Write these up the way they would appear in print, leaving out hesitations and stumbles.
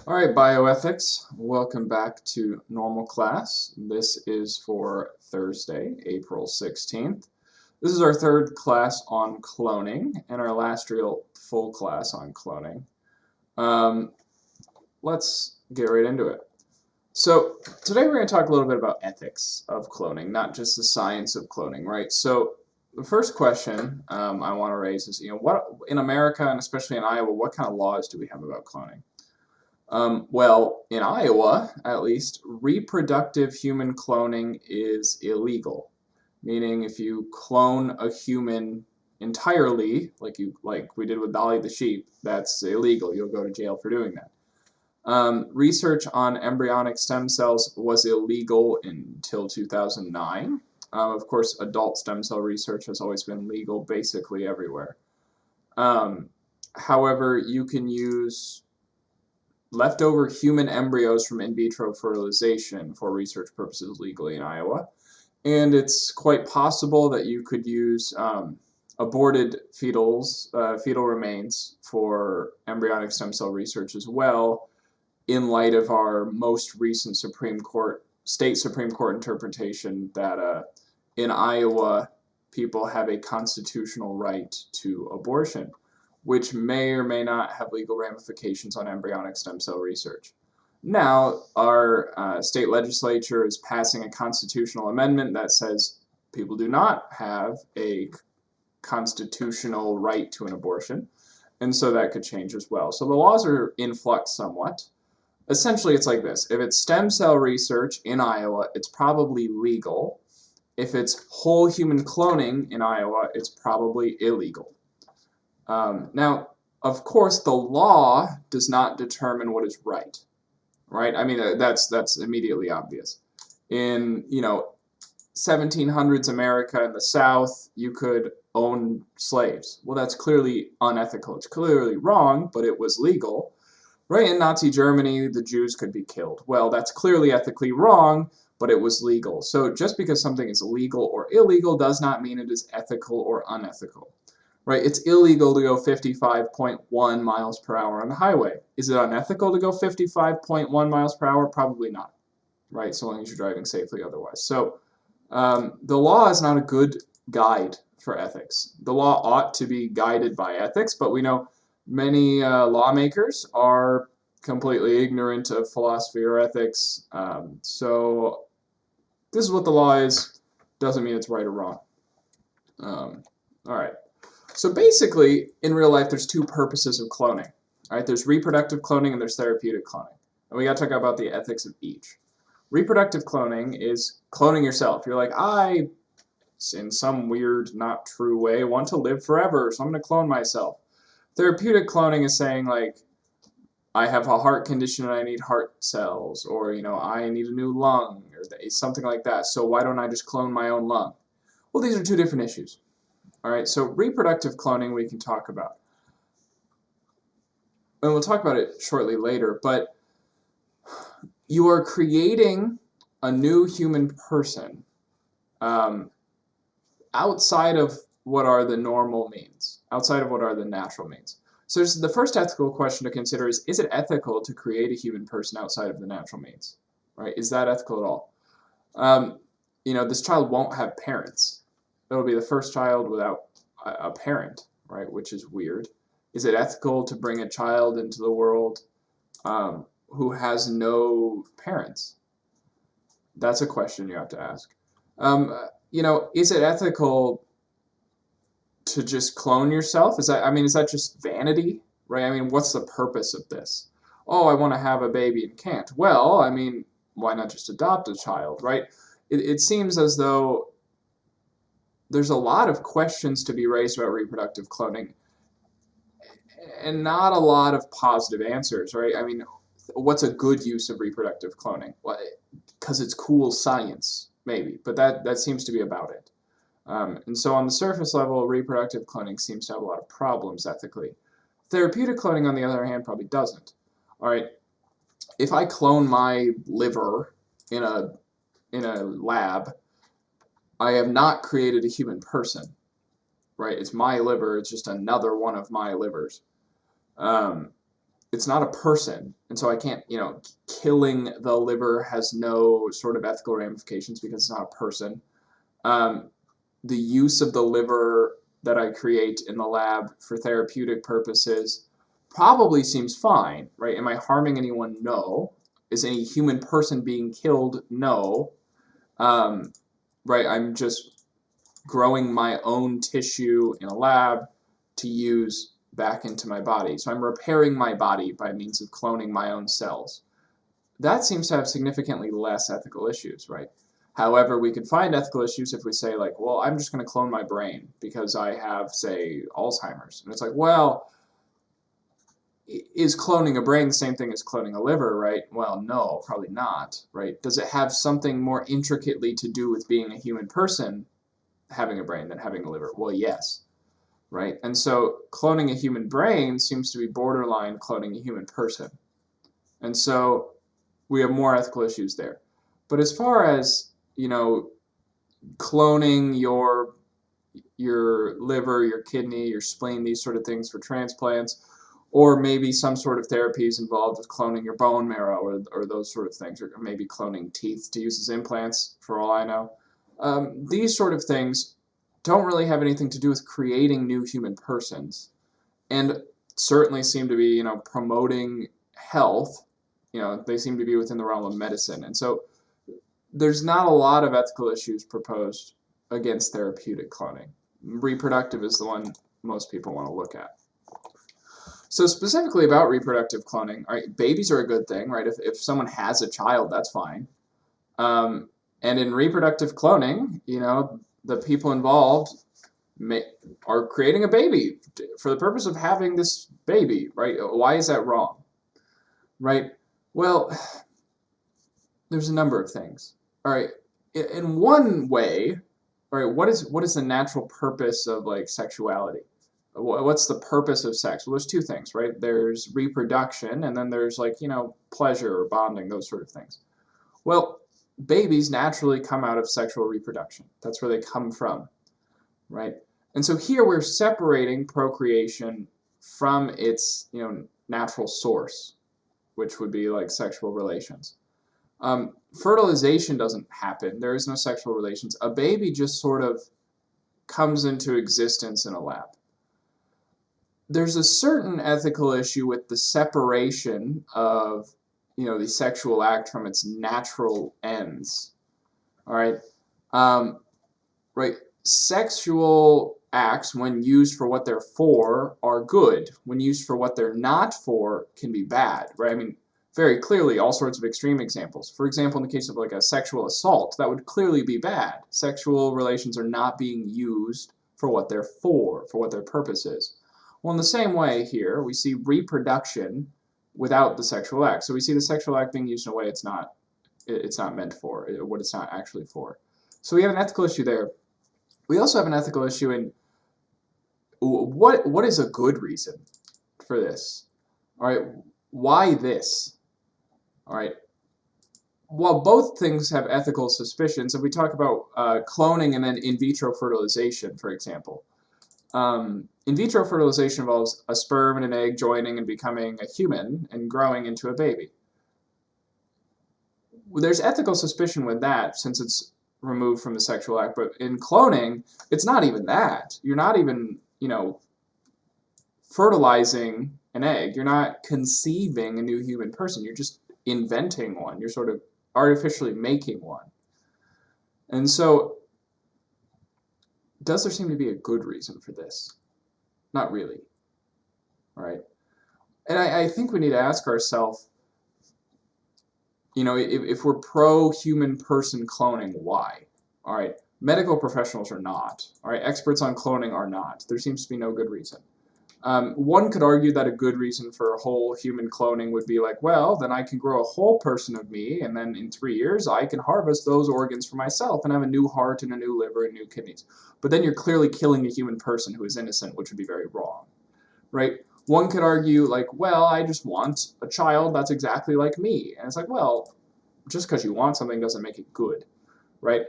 All right, bioethics, welcome back to normal class. This is for Thursday, April 16th. This is our third class on cloning and our last real full class on cloning. Um, let's get right into it. So today we're going to talk a little bit about ethics of cloning, not just the science of cloning, right? So the first question I want to raise is, what in America and especially in Iowa, what kind of laws do we have about cloning? Well, in Iowa, at least, reproductive human cloning is illegal. Meaning, if you clone a human entirely, like we did with Dolly the sheep, that's illegal. You'll go to jail for doing that. Research on embryonic stem cells was illegal until 2009. Of course, adult stem cell research has always been legal basically everywhere. Um, However, you can use leftover human embryos from in vitro fertilization for research purposes legally in Iowa. And it's quite possible that you could use aborted fetal remains for embryonic stem cell research as well, in light of our most recent state Supreme Court interpretation that in Iowa, people have a constitutional right to abortion, which may or may not have legal ramifications on embryonic stem cell research. Now, our state legislature is passing a constitutional amendment that says people do not have a constitutional right to an abortion, and so that could change as well. So the laws are in flux somewhat. Essentially, it's like this. If it's stem cell research in Iowa, it's probably legal. If it's whole human cloning in Iowa, it's probably illegal. Now, of course, the law does not determine what is right, right? I mean, that's immediately obvious. In 1700s America in the South, you could own slaves. Well, that's clearly unethical. It's clearly wrong, but it was legal. Right, in Nazi Germany, the Jews could be killed. Well, that's clearly ethically wrong, but it was legal. So just because something is legal or illegal does not mean it is ethical or unethical. Right, it's illegal to go 55.1 miles per hour on the highway. Is it unethical to go 55.1 miles per hour? Probably not. Right, so long as you're driving safely otherwise. So the law is not a good guide for ethics. The law ought to be guided by ethics, but we know many lawmakers are completely ignorant of philosophy or ethics. So this is what the law is. Doesn't mean it's right or wrong. All right. So basically, in real life, there's two purposes of cloning. All right, there's reproductive cloning and there's therapeutic cloning. And we got to talk about the ethics of each. Reproductive cloning is cloning yourself. You're like, I, in some weird, not true way, want to live forever, so I'm going to clone myself. Therapeutic cloning is saying, like, I have a heart condition and I need heart cells, or, I need a new lung, or something like that, so why don't I just clone my own lung? Well, these are two different issues. All right, so reproductive cloning we can talk about. And we'll talk about it shortly later, but you are creating a new human person um, outside of what are the normal means, outside of what are the natural means. So the first ethical question to consider is it ethical to create a human person outside of the natural means? Right? Is that ethical at all? This child won't have parents. It'll be the first child without a parent, right? Which is weird. Is it ethical to bring a child into the world who has no parents? That's a question you have to ask. Is it ethical to just clone yourself? Is that just vanity, right? I mean, what's the purpose of this? Oh, I want to have a baby and can't. Well, I mean, why not just adopt a child, right? It seems as though there's a lot of questions to be raised about reproductive cloning and not a lot of positive answers, right? I mean, what's a good use of reproductive cloning? Well, because it's cool science, maybe, but that seems to be about it. And so on the surface level, reproductive cloning seems to have a lot of problems ethically. Therapeutic cloning, on the other hand, probably doesn't. All right, if I clone my liver in a lab, I have not created a human person, right? It's my liver. It's just another one of my livers. Um, it's not a person, and so I can't, killing the liver has no sort of ethical ramifications because it's not a person. Um, the use of the liver that I create in the lab for therapeutic purposes probably seems fine, right? Am I harming anyone? No. Is any human person being killed? No. Right? I'm just growing my own tissue in a lab to use back into my body. So I'm repairing my body by means of cloning my own cells. That seems to have significantly less ethical issues, right? However, we could find ethical issues if we say, like, well, I'm just going to clone my brain because I have, say, Alzheimer's. And it's like, well, is cloning a brain the same thing as cloning a liver, right? Well, no, probably not, right? Does it have something more intricately to do with being a human person having a brain than having a liver? Well, yes, right? And so cloning a human brain seems to be borderline cloning a human person. And so we have more ethical issues there. But as far as, cloning your liver, your kidney, your spleen, these sort of things for transplants, or maybe some sort of therapies involved with cloning your bone marrow or those sort of things, or maybe cloning teeth to use as implants, for all I know. These sort of things don't really have anything to do with creating new human persons, and certainly seem to be, promoting health. They seem to be within the realm of medicine. And so there's not a lot of ethical issues proposed against therapeutic cloning. Reproductive is the one most people want to look at. So specifically about reproductive cloning, all right, babies are a good thing, right? If someone has a child, that's fine. And in reproductive cloning, the people involved are creating a baby for the purpose of having this baby, right? Why is that wrong, right? Well, there's a number of things. All right, in one way, all right, what is the natural purpose of like sexuality? What's the purpose of sex? Well, there's two things, right? There's reproduction, and then there's like, pleasure or bonding, those sort of things. Well, babies naturally come out of sexual reproduction. That's where they come from, right? And so here we're separating procreation from its, natural source, which would be like sexual relations. Fertilization doesn't happen. There is no sexual relations. A baby just sort of comes into existence in a lab. There's a certain ethical issue with the separation of, the sexual act from its natural ends. All right. Right. Sexual acts, when used for what they're for, are good. When used for what they're not for, can be bad. Right. I mean, very clearly, all sorts of extreme examples. For example, in the case of like a sexual assault, that would clearly be bad. Sexual relations are not being used for what they're for what their purpose is. Well, in the same way here, we see reproduction without the sexual act. So we see the sexual act being used in a way it's not meant for, what it's not actually for. So we have an ethical issue there. We also have an ethical issue in what is a good reason for this? All right, why this? All right. While both things have ethical suspicions, if we talk about cloning and then in vitro fertilization, for example, in vitro fertilization involves a sperm and an egg joining and becoming a human and growing into a baby. There's ethical suspicion with that since it's removed from the sexual act, but in cloning, it's not even that. You're not even, fertilizing an egg. You're not conceiving a new human person. You're just inventing one. You're sort of artificially making one. And so, does there seem to be a good reason for this? Not really. All right. And I think we need to ask ourselves, if we're pro-human person cloning, why? All right. Medical professionals are not. All right. Experts on cloning are not. There seems to be no good reason. One could argue that a good reason for whole human cloning would be like, well, then I can grow a whole person of me, and then in 3 years I can harvest those organs for myself and have a new heart and a new liver and new kidneys. But then you're clearly killing a human person who is innocent, which would be very wrong, right? One could argue like, well, I just want a child that's exactly like me. And it's like, well, just because you want something doesn't make it good, right?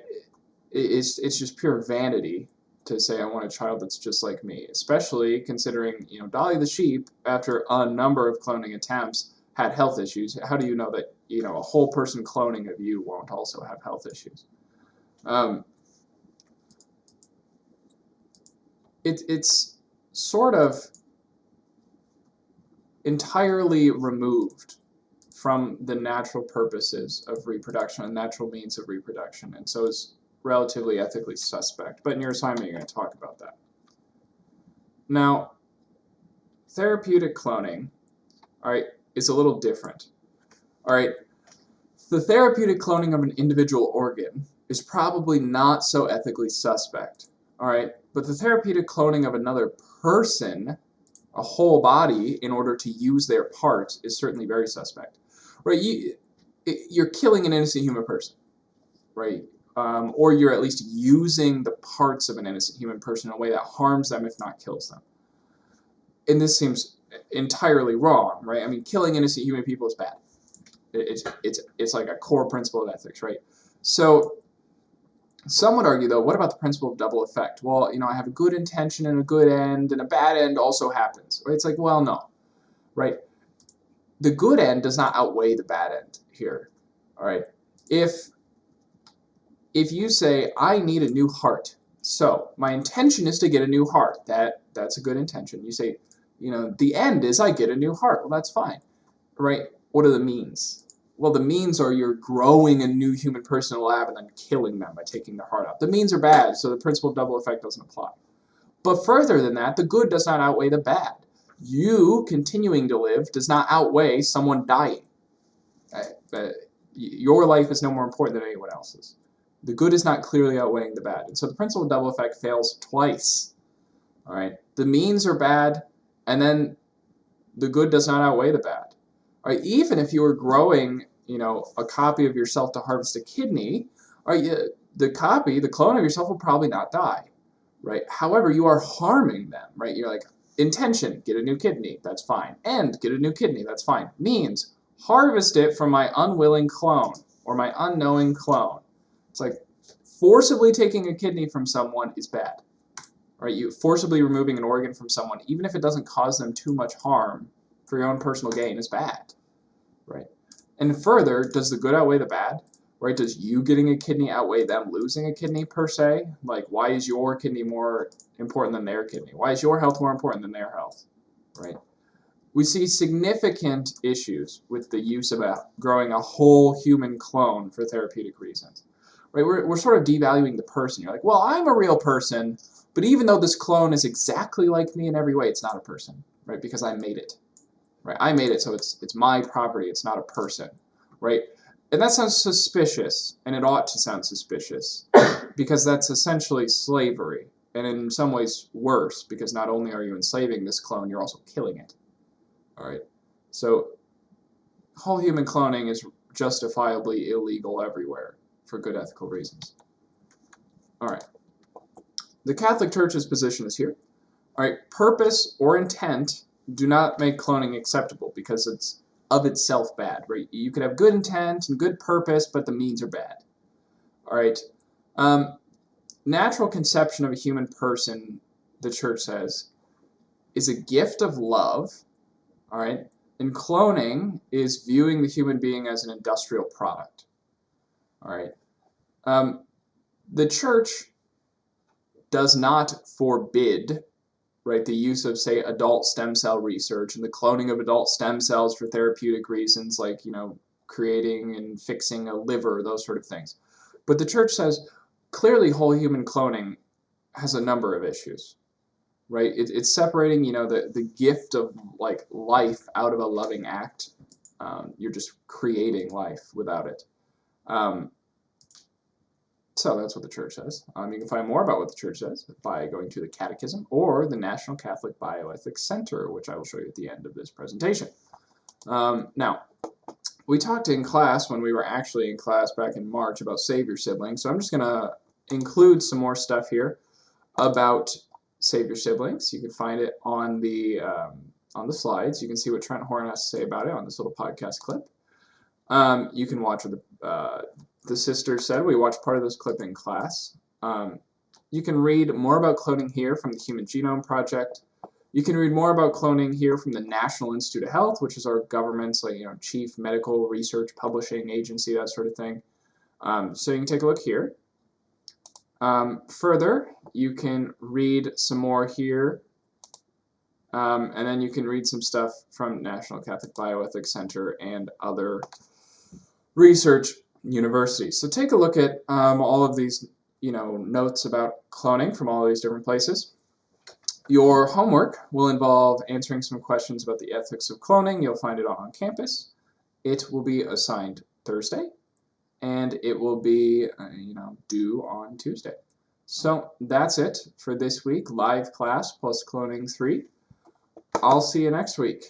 It's just pure vanity. to say I want a child that's just like me, especially considering, Dolly the sheep, after a number of cloning attempts, had health issues. How do you know that, a whole person cloning of you won't also have health issues? It's sort of entirely removed from the natural purposes of reproduction and natural means of reproduction, and so is relatively ethically suspect. But in your assignment, you're going to talk about that. Now, therapeutic cloning, all right, is a little different. All right, the therapeutic cloning of an individual organ is probably not so ethically suspect. All right, but the therapeutic cloning of another person, a whole body, in order to use their parts is certainly very suspect. Right, you're killing an innocent human person, right? Or you're at least using the parts of an innocent human person in a way that harms them, if not kills them. And this seems entirely wrong, right? I mean, killing innocent human people is bad. It's like a core principle of ethics, right? So some would argue, though, what about the principle of double effect? Well, I have a good intention and a good end, and a bad end also happens. Right? It's like, well, no, right? The good end does not outweigh the bad end here, all right? If you say, I need a new heart, so my intention is to get a new heart, that's a good intention. You say, the end is I get a new heart. Well, that's fine, right? What are the means? Well, the means are you're growing a new human person in the lab and then killing them by taking their heart out. The means are bad, so the principle of double effect doesn't apply. But further than that, the good does not outweigh the bad. You continuing to live does not outweigh someone dying. Your life is no more important than anyone else's. The good is not clearly outweighing the bad. And so the principle of double effect fails twice. All right. The means are bad, and then the good does not outweigh the bad. All right. Even if you were growing, a copy of yourself to harvest a kidney, all right, the clone of yourself will probably not die. Right. However, you are harming them. Right. You're like, intention, get a new kidney, that's fine. End, get a new kidney, that's fine. Means, harvest it from my unwilling clone or my unknowing clone. It's like forcibly taking a kidney from someone is bad. Right? You forcibly removing an organ from someone, even if it doesn't cause them too much harm for your own personal gain, is bad. Right? And further, does the good outweigh the bad? Right? Does you getting a kidney outweigh them losing a kidney per se? Like, why is your kidney more important than their kidney? Why is your health more important than their health? Right? We see significant issues with the use of growing a whole human clone for therapeutic reasons. Right? We're sort of devaluing the person. You're like, well, I'm a real person, but even though this clone is exactly like me in every way, it's not a person, right? Because I made it. Right? I made it, so it's my property. It's not a person, right? And that sounds suspicious, and it ought to sound suspicious, because that's essentially slavery, and in some ways worse, because not only are you enslaving this clone, you're also killing it. All right, so whole human cloning is justifiably illegal everywhere for good ethical reasons. All right, the Catholic Church's position is here. All right, purpose or intent do not make cloning acceptable because it's of itself bad, right? You could have good intent and good purpose, but the means are bad. All right, natural conception of a human person, the Church says, is a gift of love. All right, and cloning is viewing the human being as an industrial product. All right, the Church does not forbid, right, the use of, say, adult stem cell research and the cloning of adult stem cells for therapeutic reasons, like, creating and fixing a liver, those sort of things. But the Church says clearly whole human cloning has a number of issues, right? It's separating, the gift of like life out of a loving act. You're just creating life without it. So that's what the Church says. You can find more about what the Church says by going to the Catechism or the National Catholic Bioethics Center, which I will show you at the end of this presentation. Now, we talked in class when we were actually in class back in March about Save Your Siblings, so I'm just going to include some more stuff here about Save Your Siblings. You can find it on the slides. You can see what Trent Horn has to say about it on this little podcast clip. You can watch what the sister said. We watched part of this clip in class. You can read more about cloning here from the Human Genome Project. You can read more about cloning here from the National Institute of Health, which is our government's chief medical research publishing agency, that sort of thing. So you can take a look here. Further, you can read some more here, and then you can read some stuff from National Catholic Bioethics Center and other research universities. So take a look at all of these notes about cloning from all of these different places. Your homework will involve answering some questions about the ethics of cloning. You'll find it on campus. It will be assigned Thursday, and it will be due on Tuesday. So that's it for this week, live class plus cloning 3. I'll see you next week.